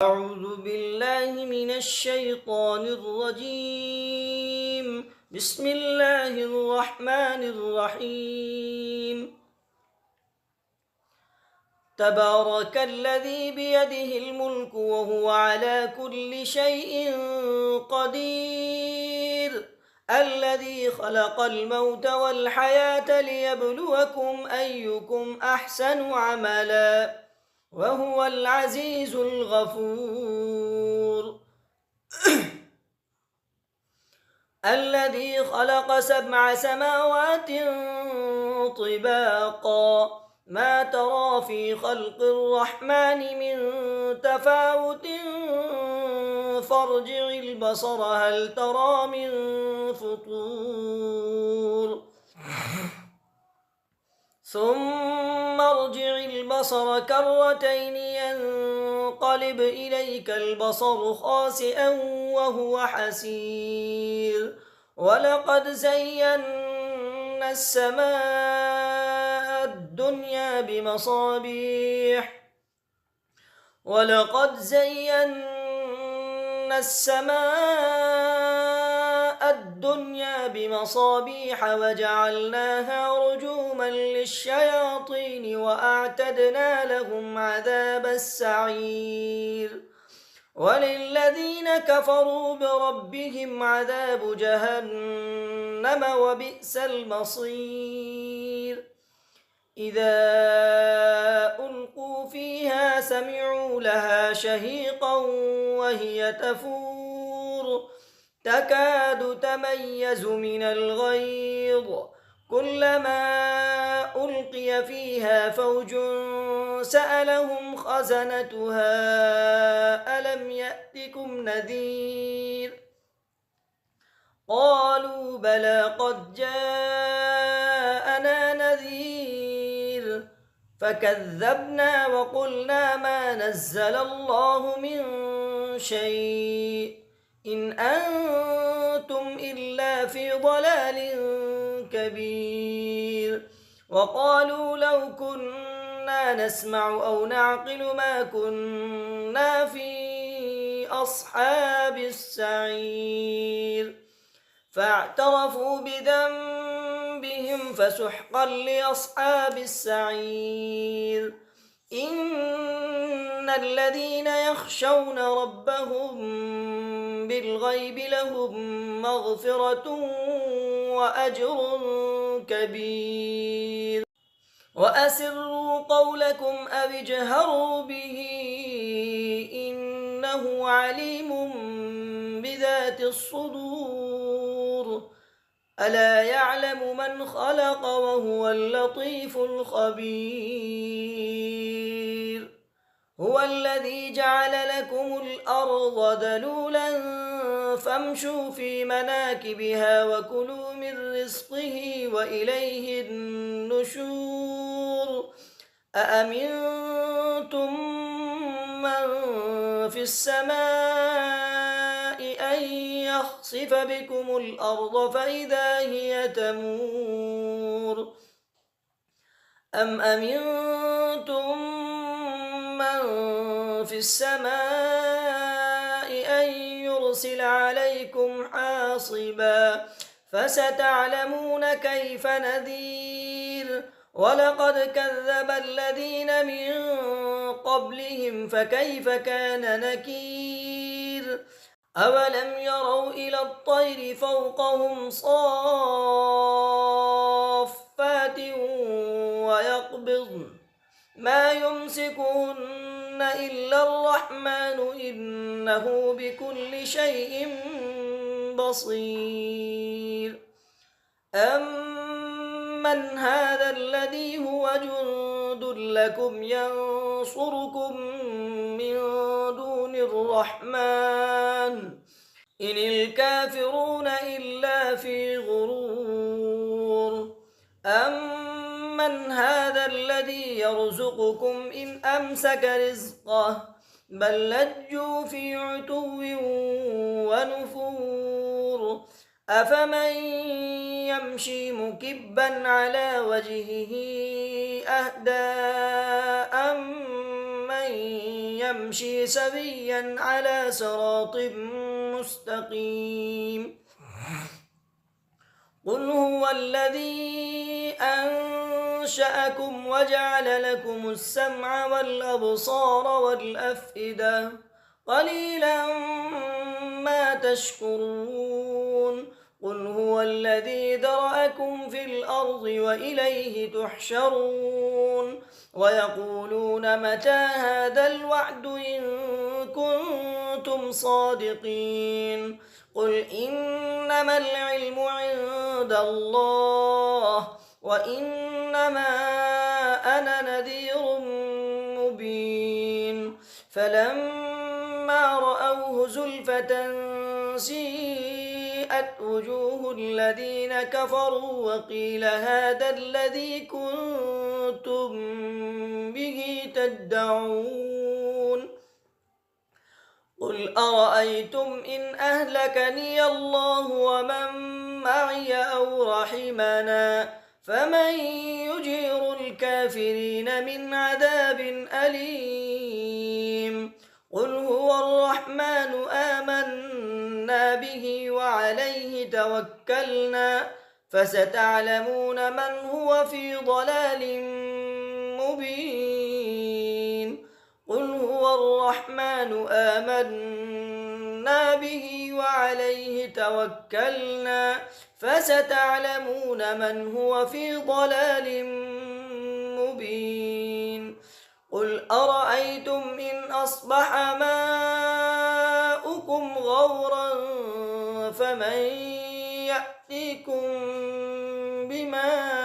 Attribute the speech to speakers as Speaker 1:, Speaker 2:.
Speaker 1: أعوذ بالله من الشيطان الرجيم. بسم الله الرحمن الرحيم. تبارك الذي بيده الملك وهو على كل شيء قدير، الذي خلق الموت والحياة ليبلوكم أيكم أحسن عملا وهو العزيز الغفور. الذي خلق 7 سماوات طباقا ما ترى في خلق الرحمن من تفاوت فارجع البصر هل ترى من فطور ثم ارجع البصر كرتين ينقلب إليك البصر خاسئا وهو حسير ولقد زينا السماء الدنيا بمصابيح وجعلناها رجوما للشياطين وأعتدنا لهم عذاب السعير وللذين كفروا بربهم عذاب جهنم وبئس المصير. إذا ألقوا فيها سمعوا لها شهيقا وهي تفور تكاد تميز من الغيظ كلما ألقي فيها فوج سألهم خزنتها ألم يأتكم نذير قالوا بلى قد جاءنا نذير فكذبنا وقلنا ما نزل الله من شيء إن أنتم إلا في ضلال كبير وقالوا لو كنا نسمع أو نعقل ما كنا في أصحاب السعير فاعترفوا بذنبهم فسحقا لأصحاب السعير. إن الذين يخشون ربهم بالغيب لهم مغفرة وأجر كبير. وأسروا قولكم أو اجهروا به إنه عليم بذات الصدور ألا يعلم من خلق وهو اللطيف الخبير. هو الذي جعل لكم الأرض ذلولا فامشوا في مناكبها وكلوا من رزقه وإليه النشور. أأمنتم من في السماء أن يخسف بكم الأرض فإذا هي تمور أم أمنتم من في السماء أن يرسل عليكم حاصبا فستعلمون كيف نذير. ولقد كذب الذين من قبلهم فكيف كان نكير. أولم يروا إلى الطير فوقهم صافات ويقبضن ما يمسكهن إلا الرحمن إنه بكل شيء بصير. أمن هذا الذي هو جند لكم ينصركم من دون الرحمن إن الكافرون إلا في غرور. أمن هذا الذي يرزقكم إن أمسك رزقه بل لجوا في عتو ونفور. أفمن يمشي مكبا على وجهه أهدى أمن من يمشي سويا على صراط مستقيم. قل هو الذي أنشأكم وجعل لكم السمع والأبصار والأفئدة قليلا ما تشكرون. قل هو الذي ذرأكم في الأرض وإليه تحشرون. ويقولون متى هذا الوعد إن كنتم صادقين. قل إنما العلم عند الله وإنما أنا نذير مبين. فلما رأوه زلفة سيئت وجوه الذين كفروا وقيل هذا الذي كنتم به تدعون. قل أرأيتم إن أهلكني الله ومن معي أو رحمنا فمن يجير الكافرين من عذاب أليم. قل هو الرحمن آمنا به وعليه توكلنا فستعلمون من هو في ضلال مبين. قل هو الرحمن آمنا به وعليه توكلنا فستعلمون من هو في ضلال مبين. قل أرأيتم إن أصبح ماؤكم غورا فمن يأتيكم بماء